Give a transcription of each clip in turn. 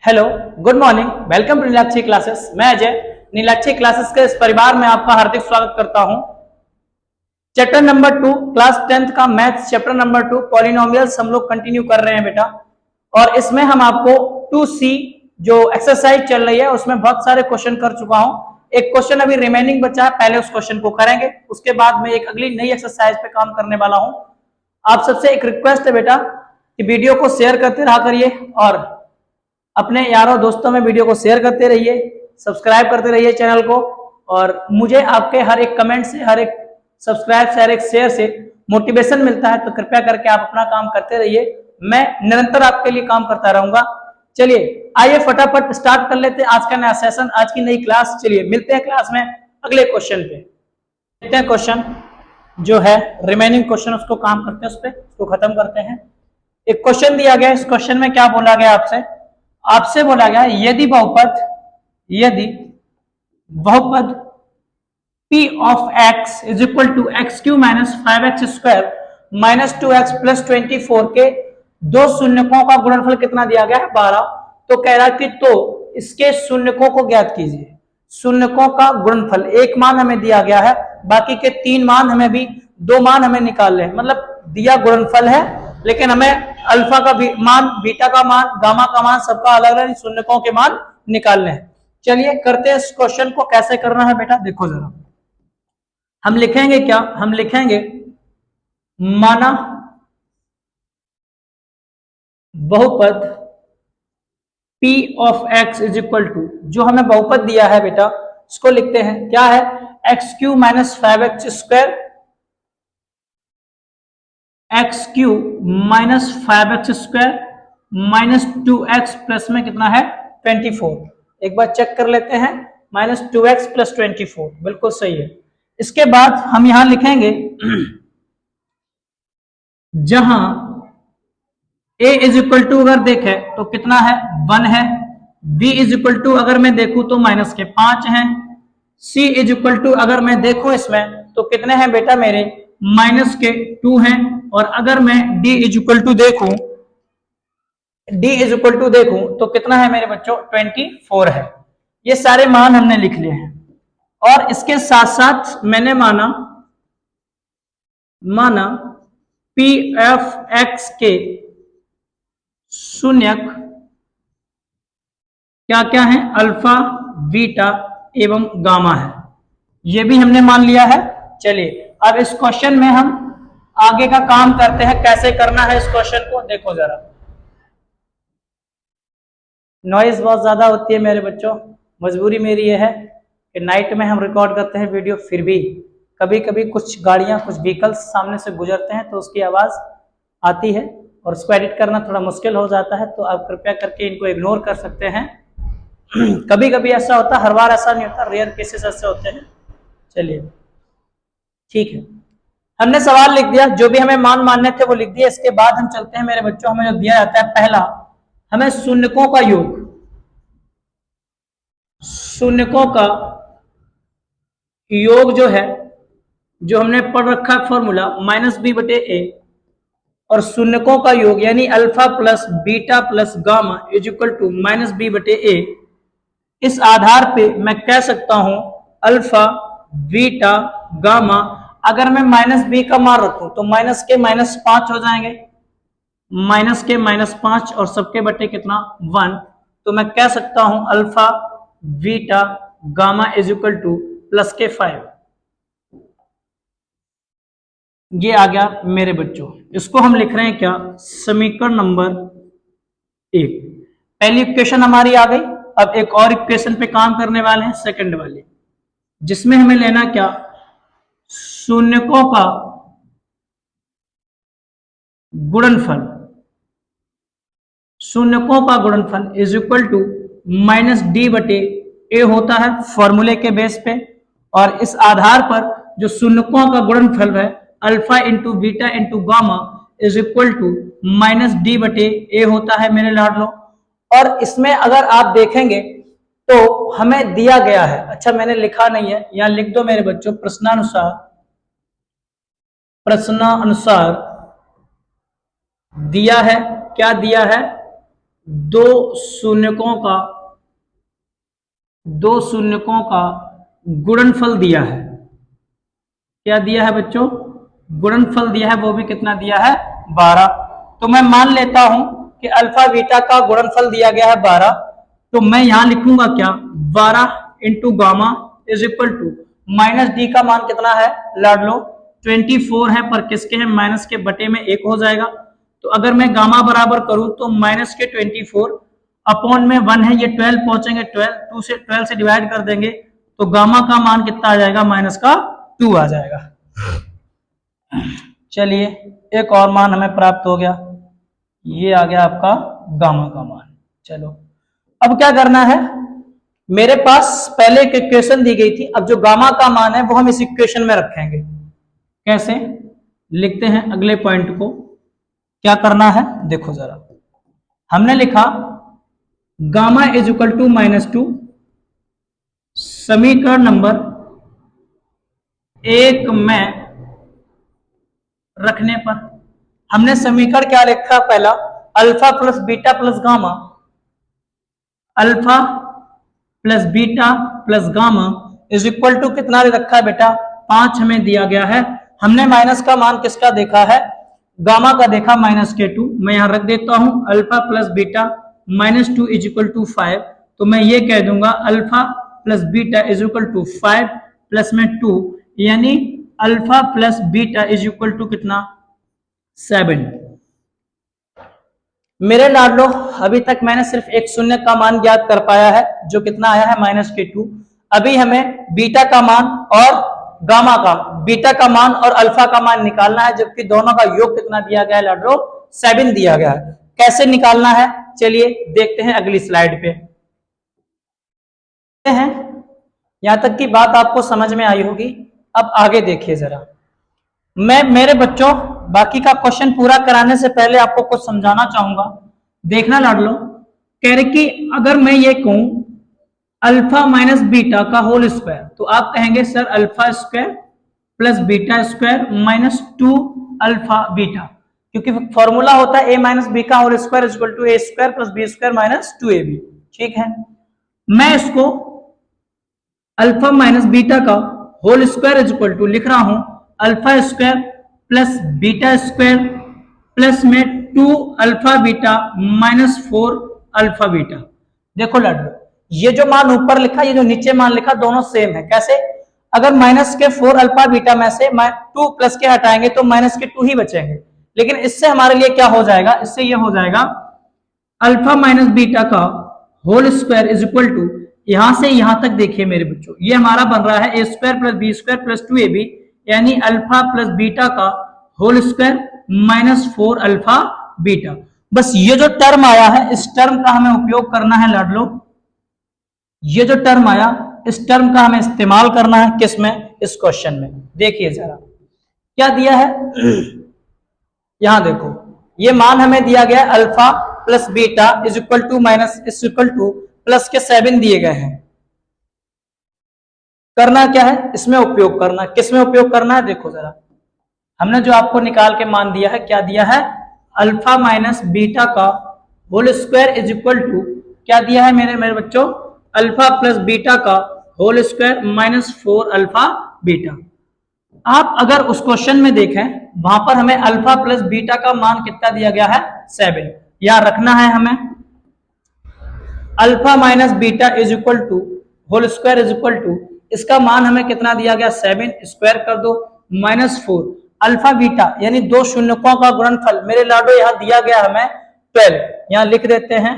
Hello, good morning, welcome to Neelakshi classes. मैं Ajay Neelakshi classes के इस परिवार में आपका हार्दिक स्वागत करता हूं। चैप्टर नंबर 2 क्लास 10th का मैथ्स चैप्टर नंबर 2 पॉलिनोमियल्स हम लोग कंटिन्यू कर रहे हैं बेटा। और इसमें हम आपको 2C जो एक्सरसाइज चल रही है उसमें बहुत सारे क्वेश्चन कर चुका हूं। एक क्वेश्चन अभी रिमेनिंग बचा है, पहले उस क्वेश्चन को करेंगे, उसके बाद में एक अगली नई एक्सरसाइज पे काम करने वाला हूं। आप सबसे एक रिक्वेस्ट है बेटा कि वीडियो को शेयर करते रहा करिए और अपने यारों दोस्तों में वीडियो को शेयर करते रहिए, सब्सक्राइब करते रहिए चैनल को। और मुझे आपके हर एक कमेंट से, हर एक सब्सक्राइब से, हर एक शेयर से मोटिवेशन मिलता है, तो कृपया करके आप अपना काम करते रहिए। मैं निरंतर आपके लिए काम करता रहूंगा। चलिए आइए फटाफट स्टार्ट कर लेते हैं आज का नया सेशन, आज की नई क्लास। चलिए मिलते हैं क्लास में अगले क्वेश्चन पे। देखते हैं क्वेश्चन जो है रिमेनिंग क्वेश्चन, उसको काम करते हैं, उस पर उसको खत्म करते हैं। एक क्वेश्चन दिया गया, इस क्वेश्चन में क्या बोला गया आपसे बोला गया यदि बहुपद p of x is equal to x cube minus 5x square minus 2x plus 24 के दो शून्यकों का गुणनफल कितना दिया गया है 12। तो कह रहा कि तो इसके शून्यकों को ज्ञात कीजिए। शून्यकों का गुणनफल, एक मान हमें दिया गया है, बाकी के तीन मान हमें भी, दो मान हमें निकाल ले, मतलब दिया गुणनफल है लेकिन हमें अल्फा का मान, बीटा का मान, गामा का मान सबका अलग अलग शून्यकों के मान निकालने हैं। चलिए करते हैं इस क्वेश्चन को। कैसे करना है बेटा देखो जरा। हम लिखेंगे क्या, हम लिखेंगे माना बहुपद p of x is equal to, जो हमें बहुपद दिया है बेटा उसको लिखते हैं, क्या है, x cube minus 5x square, x cube minus 5x square minus 2x plus में कितना है 24। एक बार चेक कर लेते हैं, माइनस 2x प्लस 24 बिल्कुल सही है। इसके बाद हम यहां लिखेंगे जहां a इज इक्वल टू अगर देखें तो कितना है 1 है, b इज इक्वल टू अगर मैं देखूं तो माइनस के 5 हैं, c इज इक्वल टू अगर मैं देखूं इसमें तो कितने हैं बेटा मेरे माइनस के 2 हैं, और अगर मैं d इज इक्वल टू देखूं तो कितना है मेरे बच्चों 24 है। ये सारे मान हमने लिख लिए हैं। और इसके साथ साथ मैंने माना पी एफ एक्स के शून्यक क्या क्या है, अल्फा, बीटा एवं गामा है, ये भी हमने मान लिया है। चलिए अब इस क्वेश्चन में हम आगे का काम करते हैं। कैसे करना है इस क्वेश्चन को देखो जरा। नॉइज बहुत ज्यादा होती है मेरे बच्चों, मजबूरी मेरी ये है कि नाइट में हम रिकॉर्ड करते हैं वीडियो, फिर भी कभी कभी कुछ गाड़ियां, कुछ व्हीकल्स सामने से गुजरते हैं तो उसकी आवाज आती है और उसको एडिट करना थोड़ा मुश्किल हो जाता है, तो आप कृपया करके इनको इग्नोर कर सकते हैं। कभी कभी ऐसा होता है, हर बार ऐसा नहीं होता, रेयर केसेस ऐसे होते हैं। चलिए ठीक है, हमने सवाल लिख दिया, जो भी हमें मान मानने थे वो लिख दिया। इसके बाद हम चलते हैं मेरे बच्चों, हमें जो दिया जाता है पहला, हमें शून्यकों का योग, शून्यकों का योग जो है, जो हमने पढ़ रखा है फॉर्मूला माइनस बी बटे ए, और शून्यकों का योग यानी alpha plus beta plus gamma is equal to minus b बटे ए। इस आधार पे मैं कह सकता हूं अल्फा, बीटा, गामा, अगर मैं माइनस बी का मान रखूं तो माइनस के माइनस 5 हो जाएंगे, माइनस के माइनस 5 और सबके बटे कितना 1, तो मैं कह सकता हूं alpha, beta, gamma is equal to plus के 5। ये आ गया मेरे बच्चों। इसको हम लिख रहे हैं क्या, समीकरण नंबर 1। पहली इक्वेशन हमारी आ गई। अब एक और इक्वेशन पे काम करने वाले हैं, सेकंड वाले, जिसमें हमें लेना क्या, शून्यकों का गुणनफल, शून्यकों का गुणनफल is equal to minus d बटे ए होता है फॉर्मूले के बेस पे। और इस आधार पर जो शून्यकों का गुणनफल है alpha into beta into gamma is equal to minus d बटे ए होता है मेरे लाडलो। और इसमें अगर आप देखेंगे तो हमें दिया गया है, अच्छा मैंने लिखा नहीं है, यहां लिख दो मेरे बच्चों, प्रश्नानुसार दिया है, क्या दिया है, दो शून्यकों का गुणनफल दिया है। क्या दिया है बच्चों? गुणनफल दिया है, वो भी कितना दिया है? 12। तो मैं मान लेता हूं कि अल्फा बीटा का गुणनफल दिया गया है 12, तो मैं यहां लिखूंगा क्या? 12 into gamma is equal to minus d का मान कितना है लाडलो? 24 है, पर किसके है? माइनस के बटे में 1 हो जाएगा। तो अगर मैं गामा बराबर करूं तो माइनस के 24 अपॉन में 1 है, ये 12 पहुंचेंगे, 12 से डिवाइड कर देंगे तो गामा का मान कितना आ जाएगा? माइनस का 2 आ जाएगा। चलिए एक और मान हमें प्राप्त हो गया, ये आ गया आपका गामा का मान। चलो अब क्या करना है, मेरे पास पहले एक इक्वेशन दी गई थी, अब जो गामा का मान है वो हम इस इक्वेशन में रखेंगे। कैसे लिखते हैं अगले पॉइंट को? क्या करना है देखो जरा, हमने लिखा गामा इज इक्वल टू -2, समीकरण नंबर 1 में रखने पर हमने समीकरण क्या लिखा? पहला alpha plus beta plus gamma, alpha plus beta plus gamma is equal to कितना रखा है बेटा? 5 हमें दिया गया है। हमने माइनस का मान किसका देखा है? गामा का देखा, -2। मैं यहां रख देता हूं alpha plus beta -2 is equal to 5। तो मैं ये कह दूंगा alpha plus beta is equal to 5 plus में 2, यानी alpha plus beta is equal to कितना? 7। मेरे लाडलो अभी तक मैंने सिर्फ एक शून्य का मान ज्ञात कर पाया है, जो कितना आया है? -2। अभी हमें बीटा का मान और गामा का, बीटा का मान और अल्फा का मान निकालना है, जबकि दोनों का योग कितना दिया गया है लाडलो? 7 दिया गया है। कैसे निकालना है चलिए देखते हैं अगली स्लाइड पे हैं। यहां तक की बात आपको समझ में आई होगी। अब आगे देखिए जरा, मैं मेरे बच्चों बाकी का क्वेश्चन पूरा कराने से पहले आपको कुछ समझाना चाहूंगा। देखना लाडलो, कह रहे कि अगर मैं ये कहूं अल्फा माइनस बीटा का होल स्क्वायर, तो आप कहेंगे sir alpha square plus beta square -2 alpha beta, क्योंकि फॉर्मूला होता है a माइनस बी का whole square is equal to a square plus b square -2ab। ठीक है, मैं इसको अल्फा माइनस बीटा का whole square is equal to लिख रहा हूं alpha square plus beta square plus में 2 अल्फा बीटा -4 अल्फा बीटा। देखो लाडलो, ये जो मान ऊपर लिखा, ये जो नीचे मान लिखा, दोनों सेम है। कैसे? अगर माइनस के 4 अल्फा बीटा में से 2 प्लस के हटाएंगे तो माइनस के 2 ही बचेंगे, लेकिन इससे हमारे लिए क्या हो जाएगा? इससे ये हो जाएगा अल्फा माइनस बीटा का whole square is equal to, यहां से यहां तक देखिए मेरे बच्चों, ये हमारा बन रहा है a square plus b square plus 2ab, यानी अल्फा प्लस बीटा का होल स्क्वायर -4 अल्फा बीटा। बस ये जो टर्म आया है, इस टर्म का हमें उपयोग करना है लाडलो। ये जो टर्म आया, इस टर्म का हमें इस्तेमाल करना है किसमें? इस क्वेश्चन में। देखिए जरा क्या दिया है, यहां देखो, ये मान हमें दिया गया है alpha plus beta is equal to minus is equal to plus के 7 दिए गए हैं। करना क्या है? इसमें उपयोग करना। किसमें उपयोग करना है? देखो जरा, हमने जो आपको निकाल के मान दिया है, क्या दिया है? अल्फा माइनस बीटा का whole square is equal to क्या दिया है मेरे बच्चों? अल्फा प्लस बीटा का होल स्क्वायर -4 अल्फा बीटा। आप अगर उस क्वेश्चन में देखें, वहां पर हमें अल्फा प्लस बीटा का मान कितना दिया गया है? 7। यहां रखना है हमें alpha minus beta is equal to whole square is equal to, इसका मान हमें कितना दिया गया? 7, स्क्वायर कर दो -4 अल्फा बीटा, यानी दो शून्यकों का गुणनफल। मेरे लाडो यहाँ दिया गया हमें 12, यहाँ लिख देते हैं,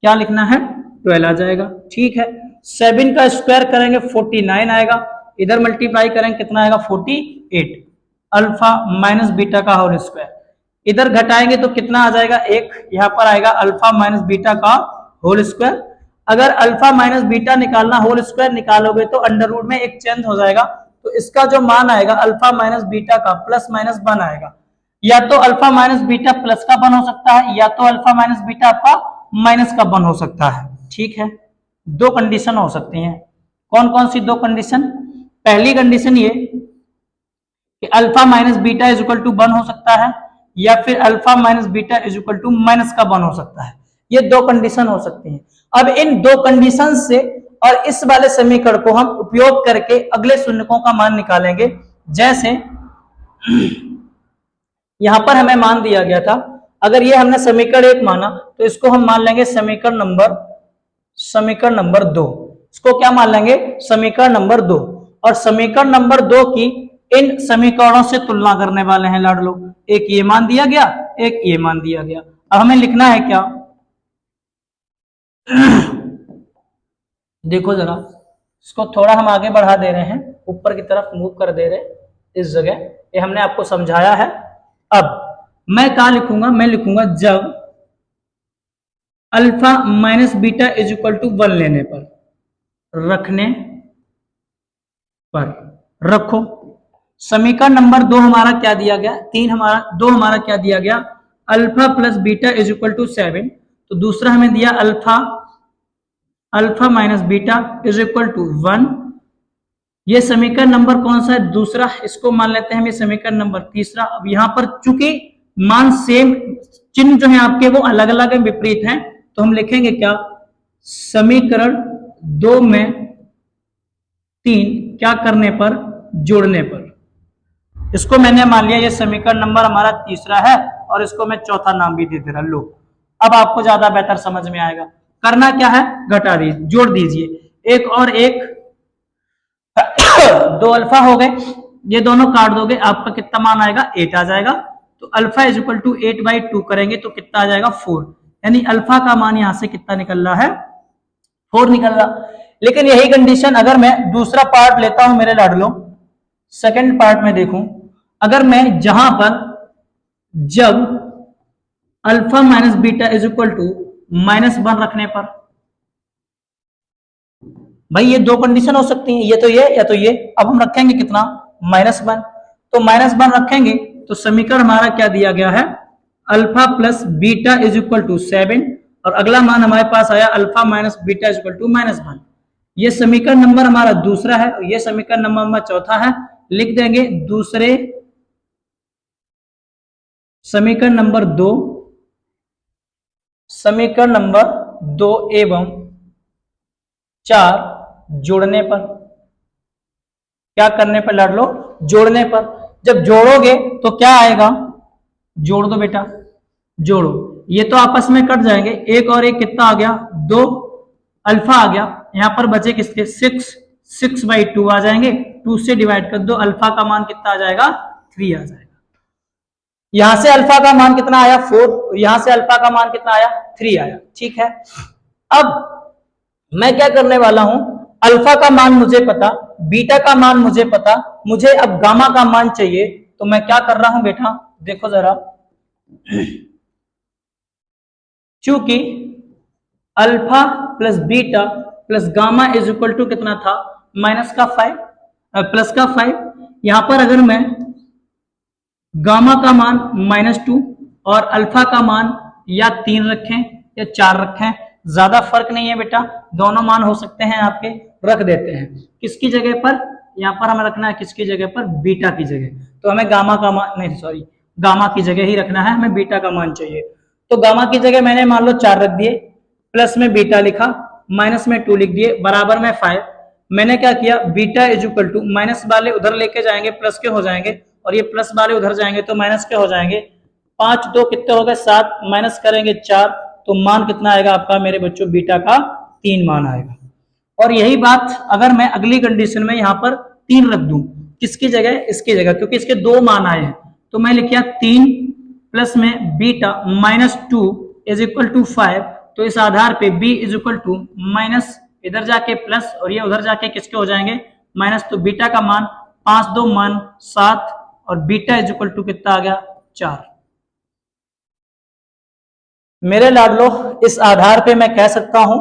क्या लिखना है? 12 आ जाएगा। ठीक है, 7 का स्क्वायर करेंगे 49 आएगा, इधर मल्टीप्लाई करेंगे कितना आएगा? 48 अल्फा माइनस बीटा का होल स्क्वायर, इधर घटाएंगे तो कितना आ जाएगा? 1, यहाँ पर आएगा अल्फा माइनस बीटा का होल स्क्वायर। अगर अल्फा माइनस बीटा निकालना, होल स्क्वायर निकालोगे तो अंडर रूट में एक चेंज हो जाएगा, तो इसका जो मान आएगा अल्फा माइनस बीटा का प्लस माइनस 1 आएगा। या तो अल्फा माइनस बीटा प्लस का 1 हो सकता है, या तो अल्फा माइनस बीटा आपका माइनस का 1 हो सकता है। ठीक है, दो कंडीशन हो सकती हैं। कौन कौन सी दो कंडीशन? पहली कंडीशन ये कि alpha minus beta is equal to 1 हो सकता है, या फिर alpha minus beta is equal to minus का 1 हो सकता है। ये दो कंडीशन हो सकती हैं। अब इन दो कंडीशन से और इस वाले समीकरण को हम उपयोग करके अगले शून्यकों का मान निकालेंगे। जैसे यहां पर हमें मान दिया गया था, अगर ये हमने समीकरण 1 माना तो इसको हम मान लेंगे समीकरण नंबर 2। इसको क्या मान लेंगे? समीकरण नंबर 2। और समीकरण नंबर 2 की इन समीकरणों से तुलना करने वाले हैं लाडलो। एक ये मान दिया गया, एक ये मान दिया गया। अब हमें लिखना है क्या? देखो जरा, इसको थोड़ा हम आगे बढ़ा दे रहे हैं, ऊपर की तरफ मूव कर दे रहे हैं इस जगह। ये हमने आपको समझाया है। अब मैं क्या लिखूंगा? मैं लिखूंगा जब alpha minus beta is equal to 1 लेने पर, रखने पर, रखो। समीकरण नंबर 2 हमारा क्या दिया गया? 2 हमारा क्या दिया गया? Alpha plus beta is equal to 7। तो दूसरा हमें दिया alpha minus beta is equal to 1। ये समीकरण नंबर कौन सा है? दूसरा। इसको मान लेते हैं हम ये समीकरण नंबर तीसरा। अब यहां पर चूंकि मान सेम, चिन्ह जो है आपके वो अलग अलग है, विपरीत हैं, तो हम लिखेंगे क्या? समीकरण 2 में 3 क्या करने पर? जोड़ने पर। इसको मैंने मान लिया ये समीकरण नंबर हमारा तीसरा है और इसको मैं चौथा नाम भी दे दे रहा। लो, अब आपको ज्यादा बेहतर समझ में आएगा। करना क्या है? घटा दीजिए, जोड़ दीजिए। एक और एक 2 अल्फा हो गए, ये दोनों काट दोगे, आपका कितना मान आएगा? 8 आ जाएगा। तो अल्फा इज इक्वल टू 8/2 करेंगे तो कितना आ जाएगा? 4। यानी अल्फा का मान यहां से कितना निकल रहा है? 4 निकल रहा। लेकिन यही कंडीशन अगर मैं दूसरा पार्ट लेता हूं मेरे लाडलो, सेकंड पार्ट में देखूं, अगर मैं जहां पर जब alpha minus beta is equal to -1 रखने पर, भाई ये दो कंडीशन हो सकती हैं, ये तो ये या तो ये। अब हम रखेंगे कितना? -1। तो -1 रखेंगे तो समीकरण हमारा क्या दिया गया है? Alpha plus beta is equal to 7 और अगला मान हमारे पास आया alpha minus beta is equal to -1। ये समीकरण नंबर हमारा दूसरा है और ये समीकरण नंबर हमारा चौथा है। लिख देंगे दूसरे समीकरण नंबर 2, समीकरण नंबर 2 एवं 4 जोड़ने पर। क्या करने पर लाड लो? जोड़ने पर। जब जोड़ोगे तो क्या आएगा? जोड़ दो बेटा, जोड़ो। ये तो आपस में कट जाएंगे, एक और एक कितना आ गया? 2 अल्फा आ गया। यहां पर बचे किसके? 6/2 आ जाएंगे। 2 से डिवाइड कर दो, अल्फा का मान कितना आ जाएगा? 3 आ जाएगा। यहां से अल्फा का मान कितना आया? 4। यहां से अल्फा का मान कितना आया? 3 आया। ठीक है। अब मैं क्या करने वाला हूं? अल्फा का मान मुझे पता, बीटा का मान मुझे पता, मुझे अब गामा का मान चाहिए। तो मैं क्या कर रहा हूं बेटा? देखो जरा, चूंकि alpha plus beta plus gamma is equal to कितना था? प्लस का 5। यहां पर अगर मैं गामा का मान -2 और अल्फा का मान या 3 रखें या 4 रखें, ज्यादा फर्क नहीं है बेटा, दोनों मान हो सकते हैं आपके। रख देते हैं किसकी जगह पर? यहां पर हमें रखना है किसकी जगह पर? बीटा की जगह। तो हमें गामा का मान नहीं, सॉरी, गामा की जगह ही रखना है, हमें बीटा का मान चाहिए। तो गामा की जगह मैंने मान लो 4 रख दिए, प्लस में बीटा लिखा, माइनस में 2 लिख दिए, बराबर में 5। मैंने क्या किया? Beta is equal to, minus वाले उधर लेके जाएंगे प्लस के हो जाएंगे और ये प्लस वाले उधर जाएंगे तो माइनस के हो जाएंगे। 5 2 कितने हो गए? 7, माइनस करेंगे 4, तो मान कितना आएगा आपका मेरे बच्चों? बीटा का 3 मान आएगा। और यही बात अगर मैं अगली कंडीशन में यहां पर 3 रख दूं, किसकी जगह? इसकी जगह, क्योंकि इसके 2 मान आए हैं। तो मैं लिखिया 3 प्लस में बीटा -2 इज इक्वल टू 5। तो इस आधार पे b is equal to minus, इधर जाके प्लस और ये उधर जाके किसके हो जाएंगे? माइनस। तो बीटा का मान 5 2 मान 7 और बीटा इज इक्वल टू कितना आ गया? 4। मेरे लाडलो, इस आधार पे मैं कह सकता हूं,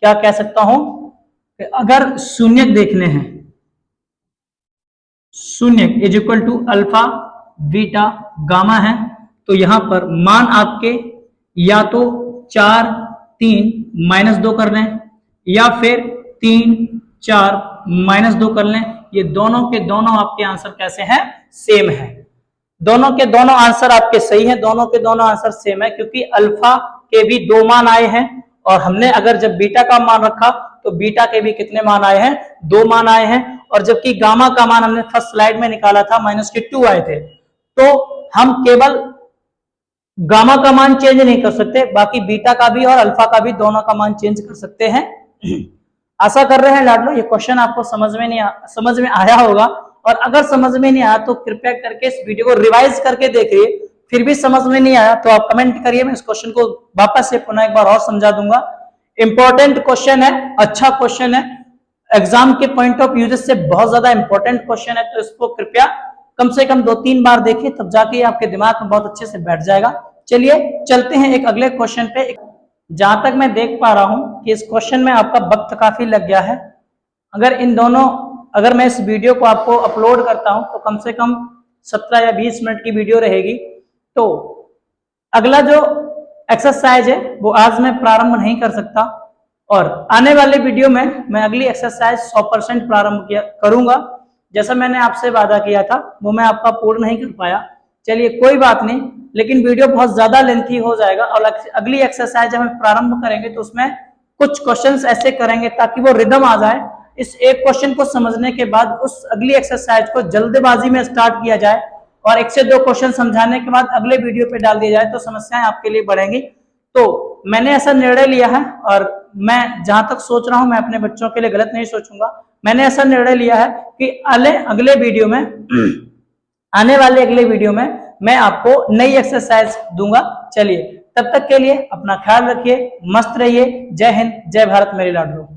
क्या कह सकता हूं? अगर शून्यक देखने हैं, शून्यक is equal to alpha beta gamma है, तो यहां पर मान आपके या तो 4 3 -2 कर लें या फिर 3 4 -2 कर लें। ये दोनों के दोनों आपके आंसर कैसे हैं? सेम है। दोनों के दोनों आंसर आपके सही हैं, दोनों के दोनों आंसर सेम है, क्योंकि अल्फा के भी 2 मान आए हैं, और हमने अगर जब बीटा का मान रखा तो बीटा के भी कितने मान आए हैं, 2 मान आए हैं। और जबकि गामा का मान हमने फर्स्ट स्लाइड में निकाला था -2 आए थे। तो हम केवल गामा का मान चेंज नहीं कर सकते, बाकी बीटा का भी और अल्फा का भी दोनों का मान चेंज कर सकते हैं। आशा कर रहे हैं लाडलो ये क्वेश्चन आपको समझ में आया होगा, और अगर समझ में नहीं आया तो कृपया करके इस वीडियो को रिवाइज करके देखिए। फिर भी समझ में नहीं आया तो आप कमेंट करिए, मैं इस क्वेश्चन को वापस से पुनः एक बार और समझा दूंगा। इंपॉर्टेंट क्वेश्चन है, अच्छा क्वेश्चन है, एग्जाम के पॉइंट ऑफ व्यू से बहुत ज्यादा इंपॉर्टेंट क्वेश्चन है, तो इसको कृपया कम से कम 2-3 बार देखिए, तब जाके आपके दिमाग में बहुत अच्छे से बैठ जाएगा। चलिए चलते हैं एक अगले क्वेश्चन पे। जहां तक मैं देख पा रहा हूं कि इस क्वेश्चन में आपका वक्त काफी लग गया है। अगर मैं इस वीडियो को आपको अपलोड करता हूं तो कम से कम 17 या 20 मिनट की वीडियो रहेगी। तो अगला जो एक्सरसाइज है वो आज मैं प्रारंभ नहीं कर सकता, और आने वाले वीडियो में मैं अगली एक्सरसाइज 100% प्रारंभ करूंगा। जैसा मैंने आपसे वादा किया था वो मैं आपका पूर्ण नहीं कर पाया। चलिए कोई बात नहीं, लेकिन वीडियो बहुत ज्यादा लेंथी हो जाएगा, और अगली एक्सरसाइज जब हम प्रारंभ करेंगे तो उसमें कुछ क्वेश्चंस ऐसे करेंगे ताकि वो रिदम आ जाए। इस एक क्वेश्चन को समझने के बाद उस अगली एक्सरसाइज को जल्दबाजी में स्टार्ट किया जाए, और 1 से 2 क्वेश्चन समझाने के बाद अगले वीडियो पे डाल दिया जाए तो समस्याएं आपके लिए बढ़ेंगी। तो मैंने ऐसा निर्णय लिया है, और मैं जहां तक सोच रहा हूं मैं अपने बच्चों के लिए गलत नहीं सोचूंगा। मैंने ऐसा निर्णय लिया है कि अगले वीडियो में आने वाले अगले वीडियो में मैं आपको नई एक्सरसाइज दूंगा। चलिए तब तक के लिए अपना ख्याल रखिए, मस्त रहिए। जय हिंद, जय भारत मेरे लाडलो।